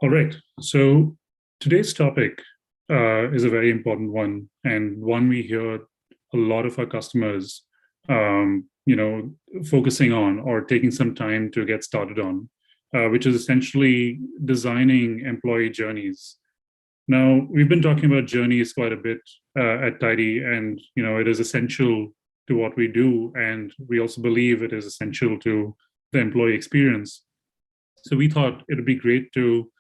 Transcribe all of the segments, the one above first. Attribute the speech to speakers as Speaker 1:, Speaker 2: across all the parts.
Speaker 1: All right. So today's topic is a very important one, and one we hear a lot of our customers, focusing on or taking some time to get started on, which is essentially designing employee journeys. Now, we've been talking about journeys quite a bit at Tidy, and it is essential to what we do, and we also believe it is essential to the employee experience. So we thought it would be great to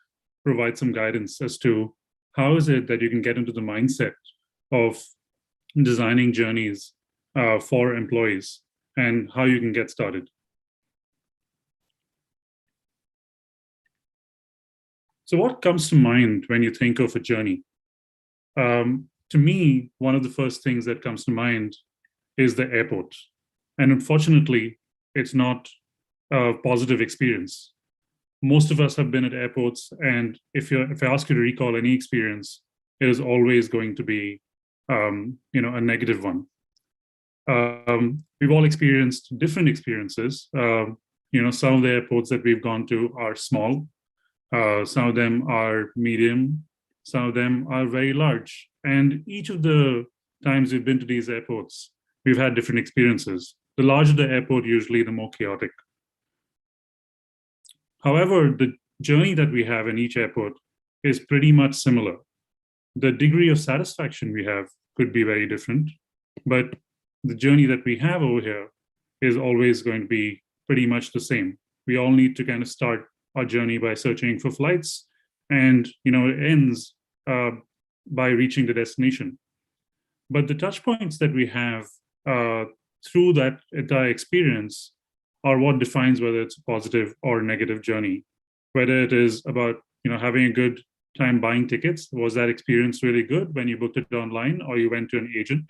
Speaker 1: provide some guidance as to how is it that you can get into the mindset of designing journeys for employees and how you can get started. So what comes to mind when you think of a journey? To me, one of the first things that comes to mind is the airport. And unfortunately, it's not a positive experience. Most of us have been at airports, and if I ask you to recall any experience, it is always going to be a negative one. We've all experienced different experiences. Some of the airports that we've gone to are small, some of them are medium, some of them are very large. And each of the times we've been to these airports, we've had different experiences. The larger the airport, usually the more chaotic. However, the journey that we have in each airport is pretty much similar. The degree of satisfaction we have could be very different, but the journey that we have over here is always going to be pretty much the same. We all need to kind of start our journey by searching for flights, and it ends by reaching the destination. But the touch points that we have through that entire experience are what defines whether it's a positive or negative journey. Whether it is about having a good time buying tickets, was that experience really good when you booked it online or you went to an agent?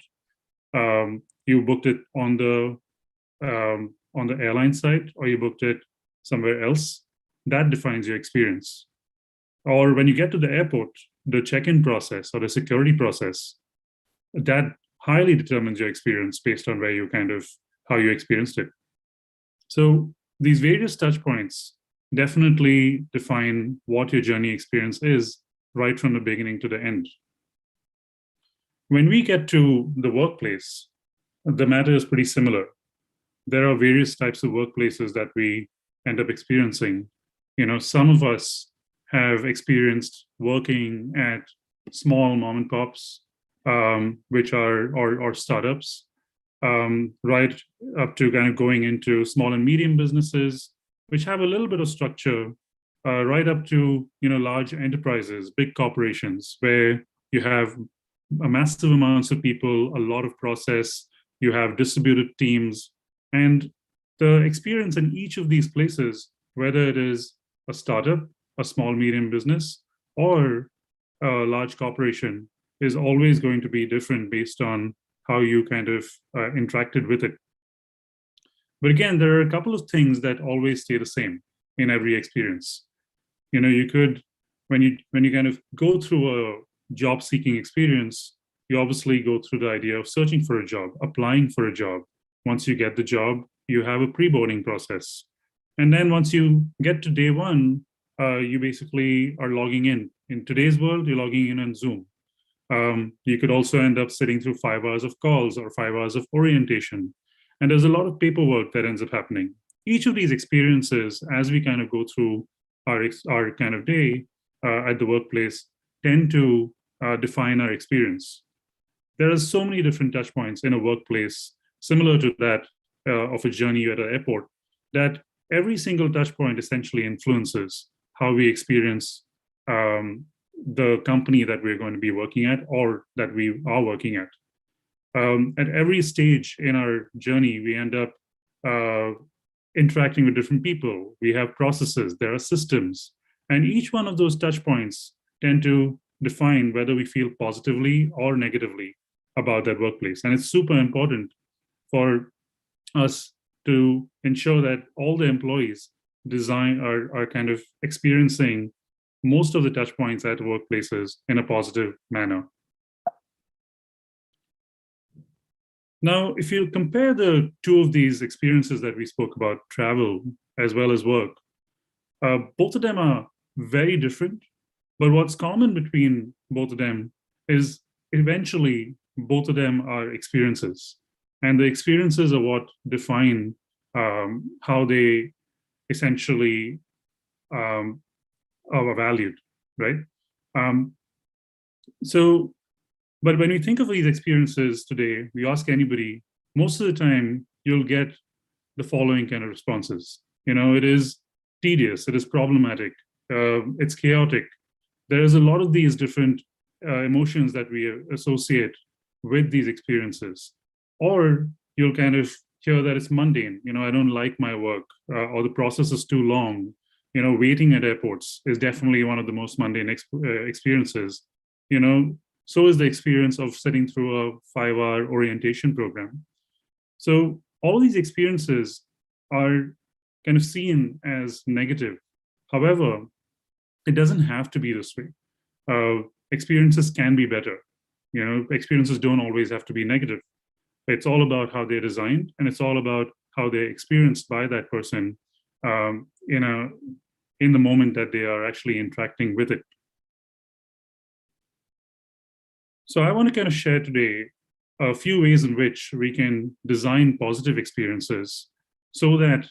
Speaker 1: You booked it on the airline site or you booked it somewhere else? That defines your experience. Or when you get to the airport, the check-in process or the security process, that highly determines your experience based on how you experienced it. So these various touch points definitely define what your journey experience is right from the beginning to the end. When we get to the workplace, the matter is pretty similar. There are various types of workplaces that we end up experiencing. Some of us have experienced working at small mom and pops, which are or startups, right up to kind of going into small and medium businesses, which have a little bit of structure, right up to large enterprises, big corporations, where you have a massive amounts of people, a lot of process, you have distributed teams, and the experience in each of these places, whether it is a startup, a small medium business, or a large corporation, is always going to be different based on how you kind of interacted with it. But again, there are a couple of things that always stay the same in every experience. You could, when you kind of go through a job seeking experience, you obviously go through the idea of searching for a job, applying for a job. Once you get the job, you have a pre-boarding process. And then once you get to day one, you basically are logging in. In today's world, you're logging in on Zoom. You could also end up sitting through 5 hours of calls or 5 hours of orientation. And there's a lot of paperwork that ends up happening. Each of these experiences, as we kind of go through our kind of day at the workplace, tend to define our experience. There are so many different touch points in a workplace, similar to that of a journey at an airport, that every single touch point essentially influences how we experience the company that we're going to be working at or that we are working at. At every stage in our journey, we end up interacting with different people. We have processes, there are systems, and each one of those touch points tend to define whether we feel positively or negatively about that workplace. And it's super important for us to ensure that all the employees are kind of experiencing most of the touch points at workplaces in a positive manner. Now, if you compare the two of these experiences that we spoke about, travel as well as work, both of them are very different. But what's common between both of them is eventually both of them are experiences. And the experiences are what define how they essentially are valued, right? Um, so, but when we think of these experiences today, we ask anybody, most of the time you'll get the following kind of responses. It is tedious, it is problematic, it's chaotic. There's a lot of these different emotions that we associate with these experiences. Or you'll kind of hear that it's mundane. I don't like my work, or the process is too long. Waiting at airports is definitely one of the most mundane experiences. So is the experience of sitting through a 5-hour orientation program. So all these experiences are kind of seen as negative. However, it doesn't have to be this way. Experiences can be better. Experiences don't always have to be negative. It's all about how they're designed, and it's all about how they're experienced by that person in the moment that they are actually interacting with it. So I want to kind of share today a few ways in which we can design positive experiences so that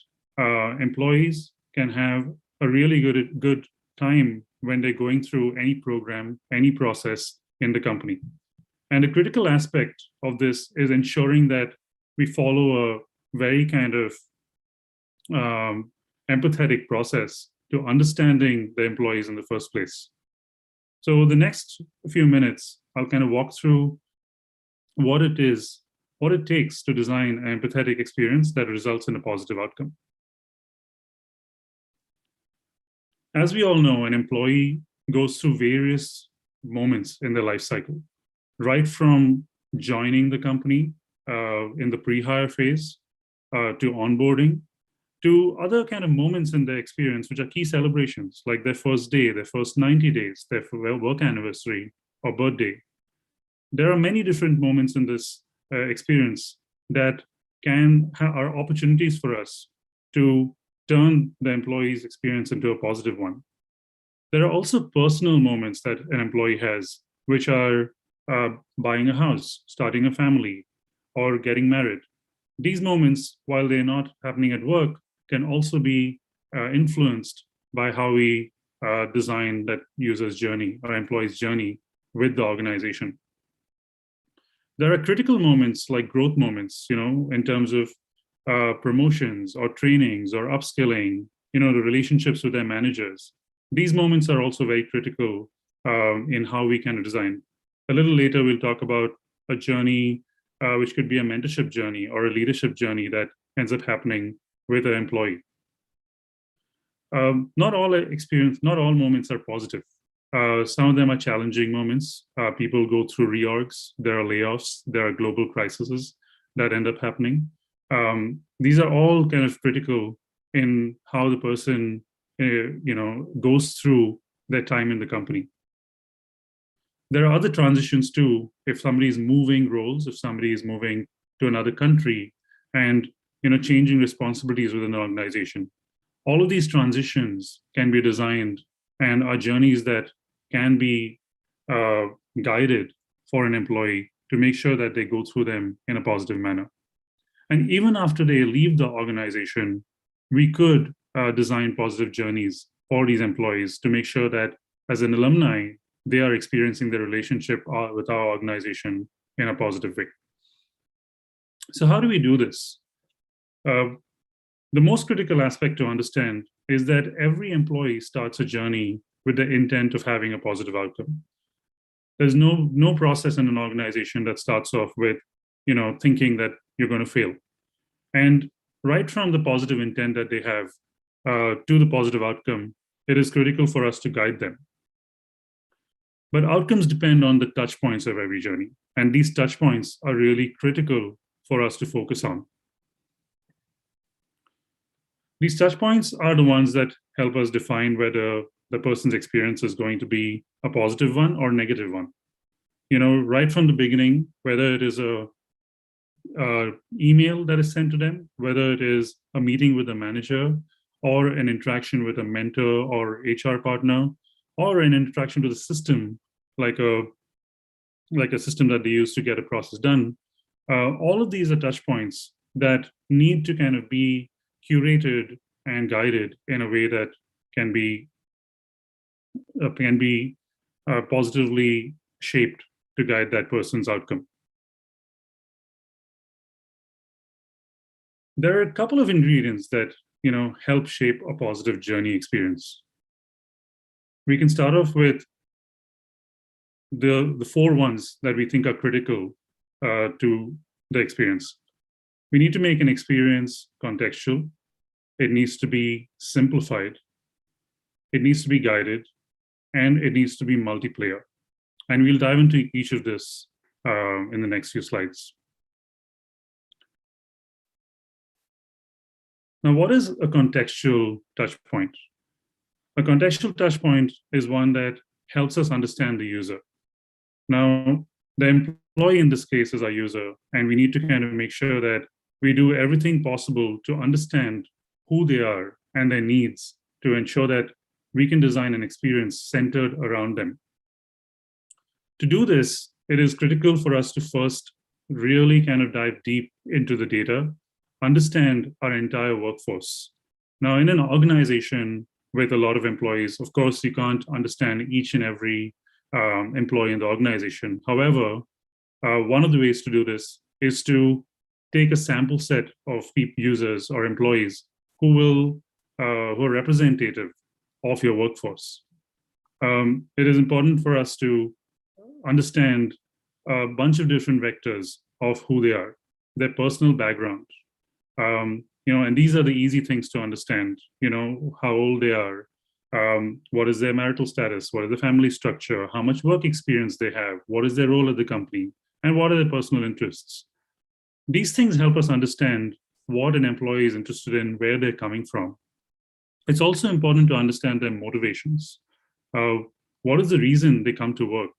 Speaker 1: employees can have a really good time when they're going through any program, any process in the company. And a critical aspect of this is ensuring that we follow a very kind of empathetic process to understanding the employees in the first place. So the next few minutes, I'll kind of walk through what it takes to design an empathetic experience that results in a positive outcome. As we all know, an employee goes through various moments in their life cycle, right from joining the company in the pre-hire phase to onboarding, to other kind of moments in their experience, which are key celebrations, like their first day, their first 90 days, their work anniversary or birthday. There are many different moments in this experience that are opportunities for us to turn the employee's experience into a positive one. There are also personal moments that an employee has, which are buying a house, starting a family, or getting married. These moments, while they're not happening at work, can also be influenced by how we design that user's journey or employee's journey with the organization. There are critical moments like growth moments, in terms of promotions or trainings or upskilling, the relationships with their managers. These moments are also very critical in how we kind of design. A little later, we'll talk about a journey which could be a mentorship journey or a leadership journey that ends up happening with an employee. Not all moments are positive. Some of them are challenging moments. People go through reorgs, there are layoffs, there are global crises that end up happening. These are all kind of critical in how the person goes through their time in the company. There are other transitions too. If somebody is moving roles, if somebody is moving to another country and changing responsibilities within an organization, all of these transitions can be designed and are journeys that can be guided for an employee to make sure that they go through them in a positive manner. And even after they leave the organization, we could design positive journeys for these employees to make sure that as an alumni, they are experiencing their relationship with our organization in a positive way. So how do we do this? The most critical aspect to understand is that every employee starts a journey with the intent of having a positive outcome. There's no process in an organization that starts off with, thinking that you're going to fail. And right from the positive intent that they have to the positive outcome, it is critical for us to guide them. But outcomes depend on the touch points of every journey. And these touch points are really critical for us to focus on. These touch points are the ones that help us define whether the person's experience is going to be a positive one or negative one. Right from the beginning, whether it is a email that is sent to them, whether it is a meeting with a manager, or an interaction with a mentor or HR partner, or an interaction with a system like a system that they use to get a process done. All of these are touch points that need to kind of be curated and guided in a way that can be positively shaped to guide that person's outcome. There are a couple of ingredients that help shape a positive journey experience. We can start off with the four ones that we think are critical to the experience. We need to make an experience contextual. It needs to be simplified. It needs to be guided, and it needs to be multiplayer. And we'll dive into each of this in the next few slides. Now, what is a contextual touch point? A contextual touch point is one that helps us understand the user. Now, the employee in this case is our user, and we need to kind of make sure that we do everything possible to understand who they are and their needs to ensure that we can design an experience centered around them. To do this, it is critical for us to first really kind of dive deep into the data, understand our entire workforce. Now, in an organization with a lot of employees, of course, you can't understand each and every employee in the organization. However, one of the ways to do this is to take a sample set of users or employees who are representative of your workforce. It is important for us to understand a bunch of different vectors of who they are, their personal background, and these are the easy things to understand. How old they are, what is their marital status, what is the family structure, how much work experience they have, what is their role at the company, and what are their personal interests. These things help us understand what an employee is interested in, where they're coming from. It's also important to understand their motivations. What is the reason they come to work?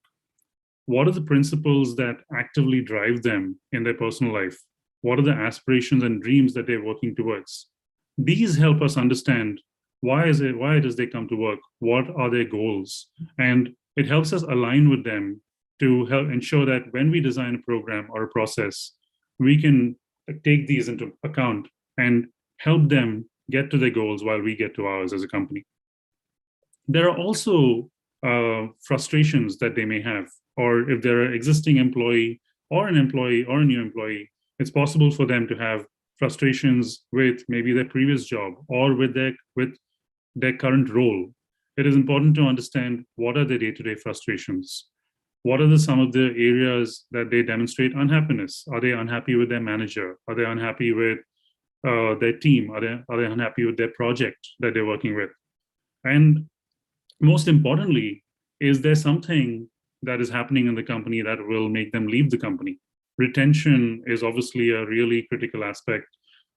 Speaker 1: What are the principles that actively drive them in their personal life? What are the aspirations and dreams that they're working towards? These help us understand why does they come to work? What are their goals? And it helps us align with them to help ensure that when we design a program or a process, we can take these into account and help them get to their goals while we get to ours as a company. There are also frustrations that they may have, or if they're an existing employee or a new employee, it's possible for them to have frustrations with maybe their previous job or with their current role. It is important to understand what are their day-to-day frustrations. What are some of the areas that they demonstrate unhappiness? Are they unhappy with their manager? Are they unhappy with their team? Are they unhappy with their project that they're working with? And most importantly, is there something that is happening in the company that will make them leave the company? Retention is obviously a really critical aspect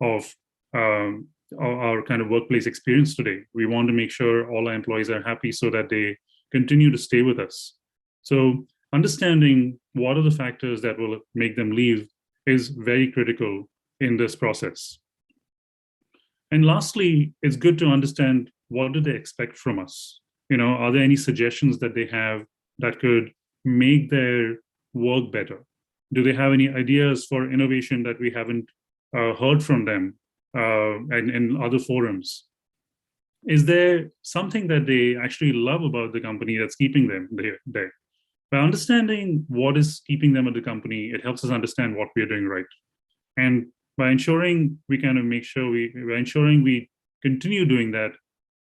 Speaker 1: of our kind of workplace experience today. We want to make sure all our employees are happy so that they continue to stay with us. So understanding what are the factors that will make them leave is very critical in this process. And lastly, it's good to understand what do they expect from us? Are there any suggestions that they have that could make their work better? Do they have any ideas for innovation that we haven't heard from them and in other forums? Is there something that they actually love about the company that's keeping them there? By understanding what is keeping them at the company, it helps us understand what we're doing right. And by ensuring we continue doing that,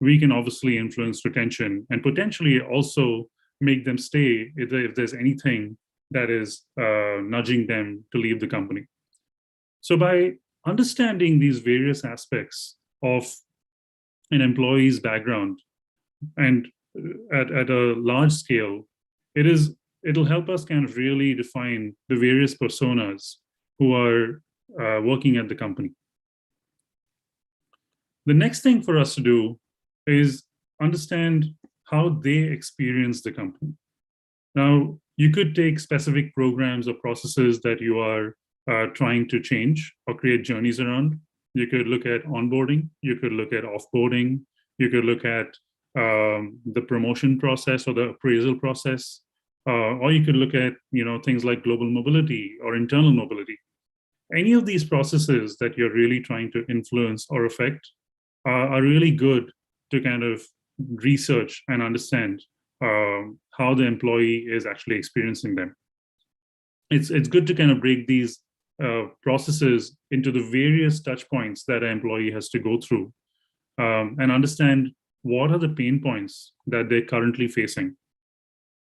Speaker 1: we can obviously influence retention and potentially also make them stay if there's anything that is nudging them to leave the company. So by understanding these various aspects of an employee's background and at a large scale, it'll help us kind of really define the various personas who are working at the company. The next thing for us to do is understand how they experience the company. Now, you could take specific programs or processes that you are trying to change or create journeys around. You could look at onboarding, you could look at offboarding, you could look at the promotion process or the appraisal process, or you could look at things like global mobility or internal mobility. Any of these processes that you're really trying to influence or affect are really good to kind of research and understand how the employee is actually experiencing them. It's good to kind of break these processes into the various touch points that an employee has to go through and understand what are the pain points that they're currently facing.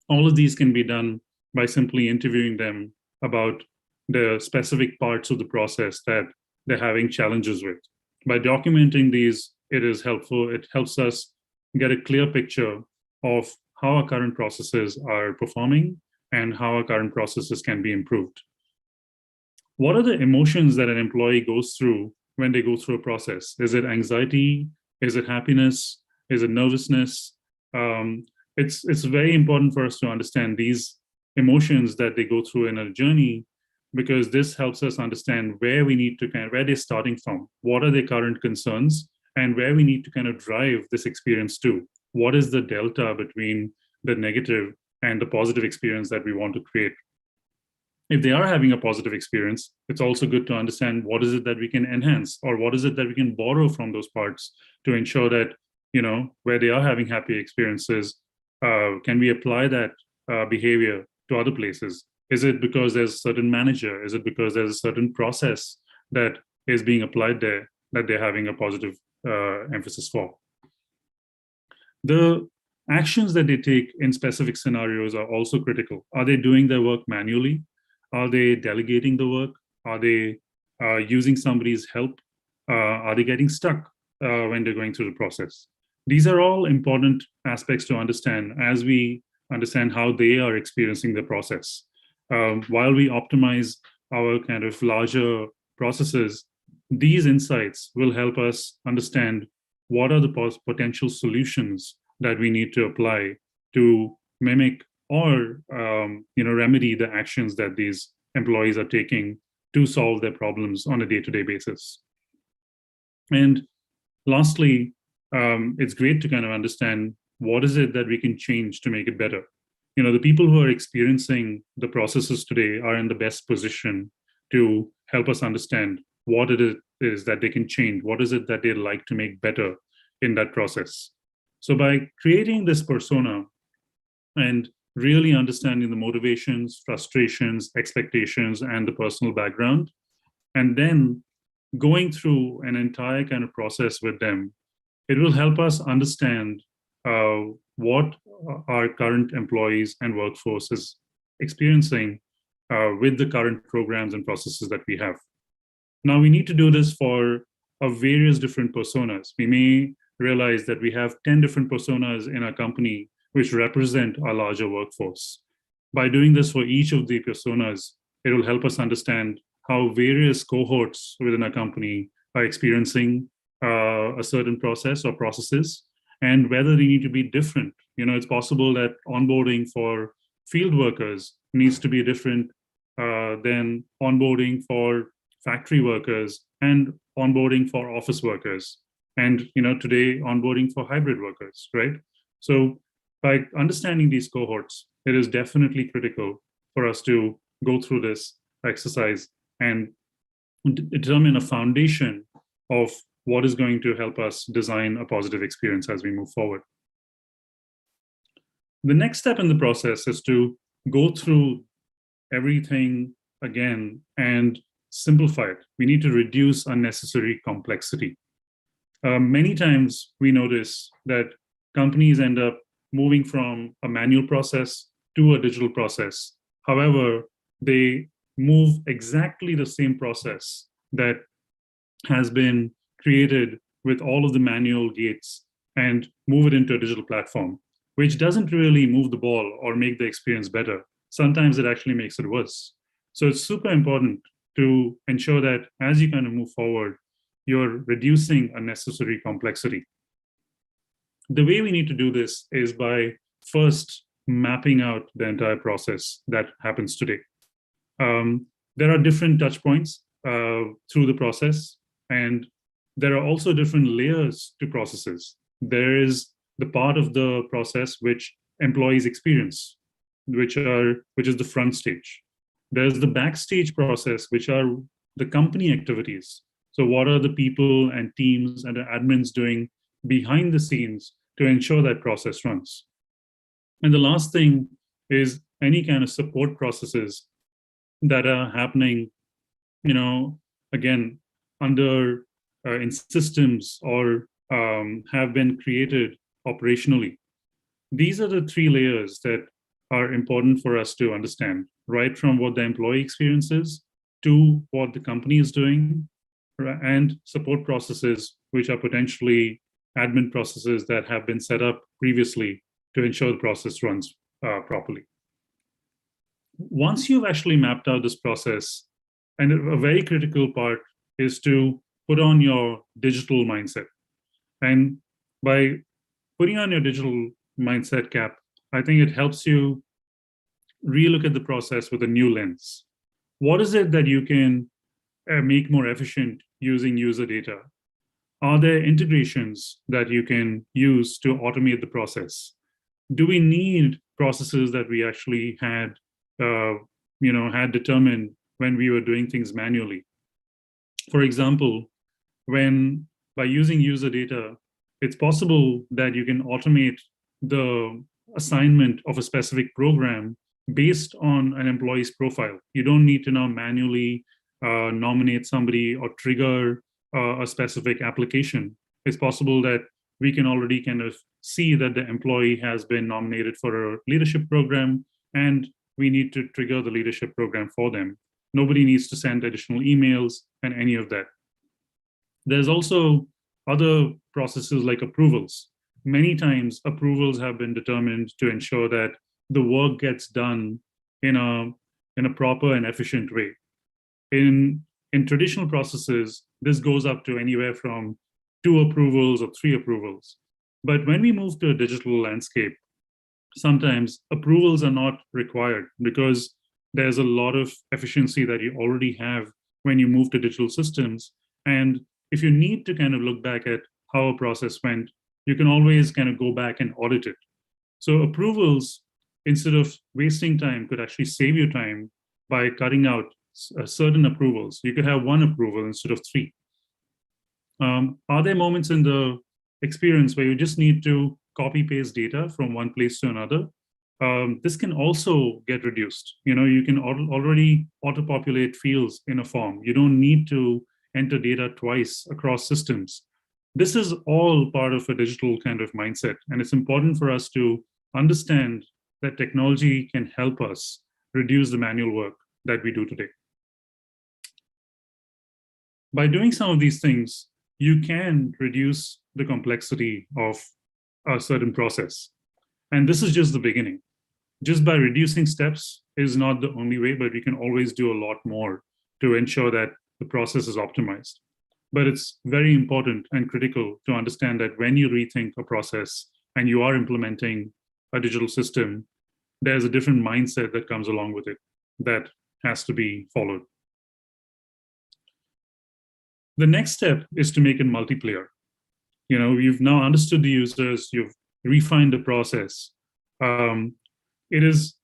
Speaker 1: All of these can be done by simply interviewing them about the specific parts of the process that they're having challenges with. By documenting these, it is helpful. It helps us get a clear picture of how our current processes are performing and how our current processes can be improved. What are the emotions that an employee goes through when they go through a process? Is it anxiety? Is it happiness? Is it nervousness? It's very important for us to understand these emotions that they go through in a journey, because this helps us understand where we need to where they're starting from, what are their current concerns, and where we need to kind of drive this experience to. What is the delta between the negative and the positive experience that we want to create? If they are having a positive experience, it's also good to understand what is it that we can enhance, or what is it that we can borrow from those parts to ensure that, where they are having happy experiences, can we apply that behavior to other places? Is it because there's a certain manager? Is it because there's a certain process that is being applied there that they're having a positive emphasis for? The actions that they take in specific scenarios are also critical. Are they doing their work manually? Are they delegating the work? Are they using somebody's help? Are they getting stuck when they're going through the process? These are all important aspects to understand as we understand how they are experiencing the process. While we optimize our kind of larger processes, these insights will help us understand what are the potential solutions that we need to apply to mimic or remedy the actions that these employees are taking to solve their problems on a day-to-day basis. And lastly, it's great to kind of understand what is it that we can change to make it better. The people who are experiencing the processes today are in the best position to help us understand what it is that they can change, what is it that they'd like to make better in that process. So by creating this persona and really understanding the motivations, frustrations, expectations, and the personal background, and then going through an entire kind of process with them, it will help us understand what our current employees and workforce is experiencing with the current programs and processes that we have. Now, we need to do this for various different personas. We may realize that we have 10 different personas in our company which represent our larger workforce. By doing this for each of the personas, it will help us understand how various cohorts within our company are experiencing a certain process or processes, and whether they need to be different. It's possible that onboarding for field workers needs to be different than onboarding for factory workers and onboarding for office workers. And today, onboarding for hybrid workers, right? So by understanding these cohorts, it is definitely critical for us to go through this exercise and determine a foundation of what is going to help us design a positive experience as we move forward. The next step in the process is to go through everything again and simplify it. We need to reduce unnecessary complexity. Many times we notice that companies end up moving from a manual process to a digital process. However, they move exactly the same process that has been created with all of the manual gates and move it into a digital platform, which doesn't really move the ball or make the experience better. Sometimes it actually makes it worse. So it's super important to ensure that as you kind of move forward, you're reducing unnecessary complexity. The way we need to do this is by first mapping out the entire process that happens today. There are different touch points through the process, And there are also different layers to processes. There is the part of the process which employees experience, which is the front stage. There's the backstage process, which are the company activities. So what are the people and teams and the admins doing behind the scenes to ensure that process runs? And the last thing is any kind of support processes that are happening, again, under in systems or have been created operationally. These are the three layers that are important for us to understand, right from what the employee experience is to what the company is doing, and support processes, which are potentially admin processes that have been set up previously to ensure the process runs properly. Once you've actually mapped out this process, and a very critical part is to put on your digital mindset. And by putting on your digital mindset cap, I think it helps you relook at the process with a new lens. What is it that you can make more efficient using user data? Are there integrations that you can use to automate the process? Do we need processes that we actually had determined when we were doing things manually? For example, by using user data, it's possible that you can automate the assignment of a specific program based on an employee's profile. You don't need to now manually nominate somebody or trigger a specific application. It's possible that we can already kind of see that the employee has been nominated for a leadership program, and we need to trigger the leadership program for them. Nobody needs to send additional emails and any of that. There's also other processes like approvals. Many times approvals have been determined to ensure that the work gets done in a proper and efficient way. In traditional processes, this goes up to anywhere from 2 approvals or 3 approvals. But when we move to a digital landscape, sometimes approvals are not required because there's a lot of efficiency that you already have when you move to digital systems. And if you need to kind of look back at how a process went, you can always kind of go back and audit it. So approvals, instead of wasting time, could actually save you time by cutting out certain approvals. You could have 1 approval instead of 3. Are there moments in the experience where you just need to copy paste data from one place to another? This can also get reduced. You can already auto-populate fields in a form. You don't need to enter data twice across systems. This is all part of a digital kind of mindset. And it's important for us to understand that technology can help us reduce the manual work that we do today. By doing some of these things, you can reduce the complexity of a certain process. And this is just the beginning. Just by reducing steps is not the only way, but we can always do a lot more to ensure that the process is optimized. But it's very important and critical to understand that when you rethink a process and you are implementing a digital system, there's a different mindset that comes along with it that has to be followed. The next step is to make it multiplayer. You've now understood the users, you've refined the process. It is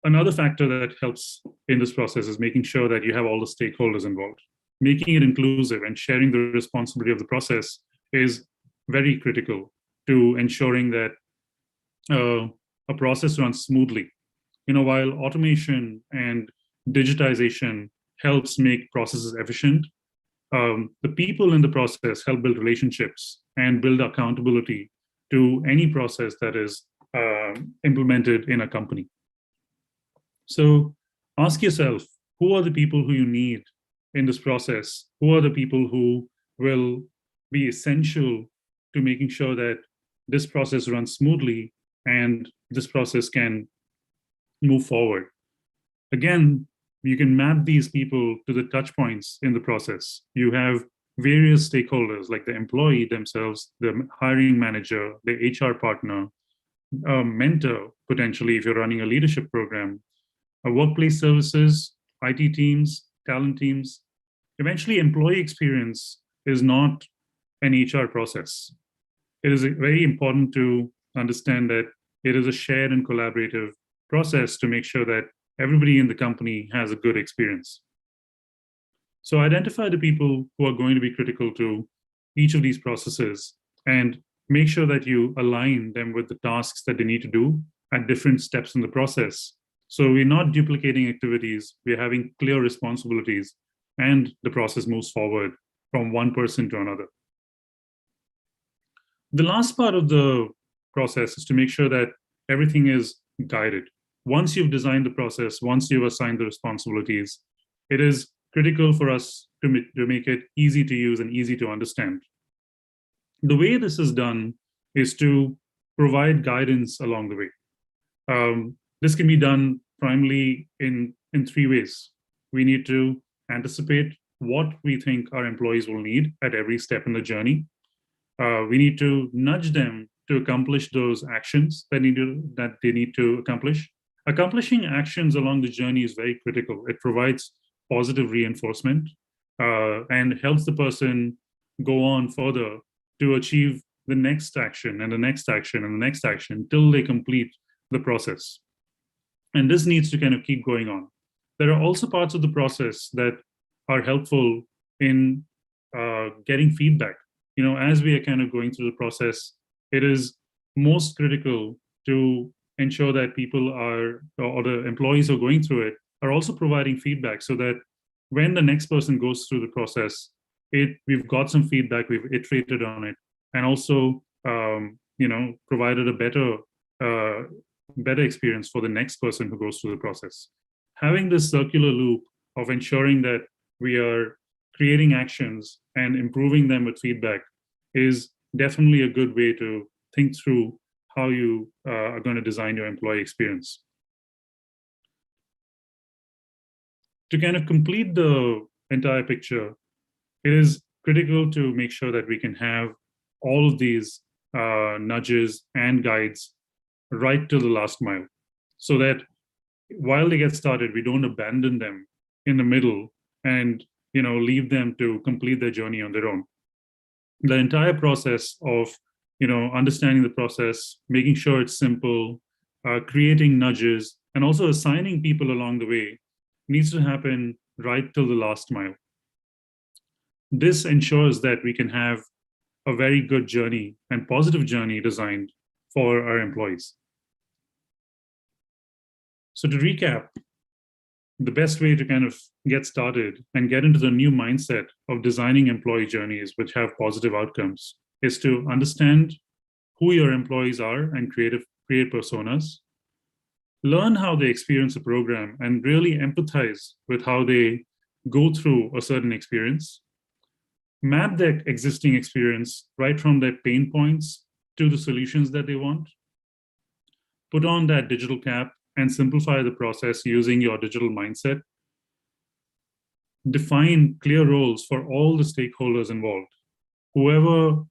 Speaker 1: another factor that helps in this process is making sure that you have all the stakeholders involved. Making it inclusive and sharing the responsibility of the process is very critical to ensuring that a process runs smoothly. While automation and digitization helps make processes efficient, the people in the process help build relationships and build accountability to any process that is implemented in a company. So ask yourself, who are the people who you need in this process? Who are the people who will be essential to making sure that this process runs smoothly and this process can move forward? Again, you can map these people to the touch points in the process. You have various stakeholders like the employee themselves, the hiring manager, the HR partner, a mentor, potentially if you're running a leadership program, workplace services, IT teams, talent teams. eventually employee experience is not an HR process. It is very important to understand that it is a shared and collaborative process to make sure that everybody in the company has a good experience. So identify the people who are going to be critical to each of these processes and make sure that you align them with the tasks that they need to do at different steps in the process. So we're not duplicating activities, we're having clear responsibilities, and the process moves forward from one person to another. The last part of the process is to make sure that everything is guided. Once you've designed the process, once you've assigned the responsibilities, it is critical for us to make it easy to use and easy to understand. The way this is done is to provide guidance along the way. This can be done primarily in three ways. We need to anticipate what we think our employees will need at every step in the journey. We need to nudge them to accomplish those actions that they need to accomplish. Accomplishing actions along the journey is very critical. It provides positive reinforcement and helps the person go on further to achieve the next action and the next action and the next action till they complete the process. And this needs to kind of keep going on. There are also parts of the process that are helpful in getting feedback. You know, as we are kind of going through the process, it is most critical to ensure that people are, or the employees who are going through it, are also providing feedback so that when the next person goes through the process, we've got some feedback, we've iterated on it, and also provided a better experience for the next person who goes through the process. Having this circular loop of ensuring that we are creating actions and improving them with feedback is definitely a good way to think through how you are going to design your employee experience. To kind of complete the entire picture, it is critical to make sure that we can have all of these nudges and guides right to the last mile, so that while they get started, we don't abandon them in the middle and leave them to complete their journey on their own. The entire process of understanding the process, making sure it's simple, creating nudges, and also assigning people along the way needs to happen right till the last mile. This ensures that we can have a very good journey and positive journey designed for our employees. So to recap, the best way to kind of get started and get into the new mindset of designing employee journeys which have positive outcomes is to understand who your employees are and create personas. Learn how they experience a program and really empathize with how they go through a certain experience. Map their existing experience right from their pain points to the solutions that they want. Put on that digital cap and simplify the process using your digital mindset. Define clear roles for all the stakeholders involved. Whoever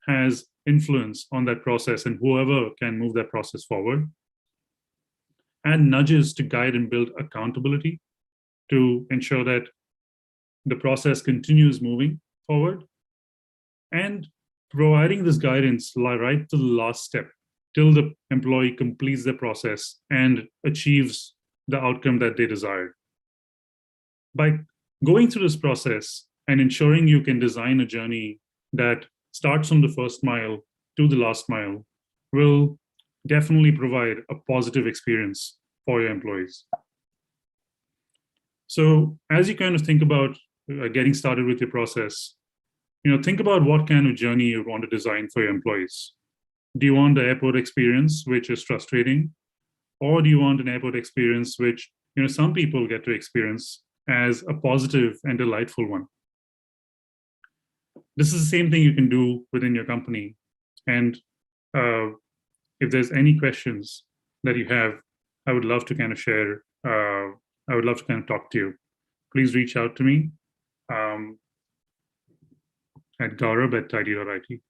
Speaker 1: has influence on that process and whoever can move that process forward. Add nudges to guide and build accountability to ensure that the process continues moving forward. And providing this guidance right to the last step, till the employee completes the process and achieves the outcome that they desire. By going through this process and ensuring you can design a journey that starts from the first mile to the last mile will definitely provide a positive experience for your employees. So as you kind of think about getting started with your process, think about what kind of journey you want to design for your employees. Do you want the airport experience, which is frustrating? Or do you want an airport experience which some people get to experience as a positive and delightful one? This is the same thing you can do within your company. And if there's any questions that you have, I would love to kind of share. I would love to kind of talk to you. Please reach out to me at gaurav@tidy.it.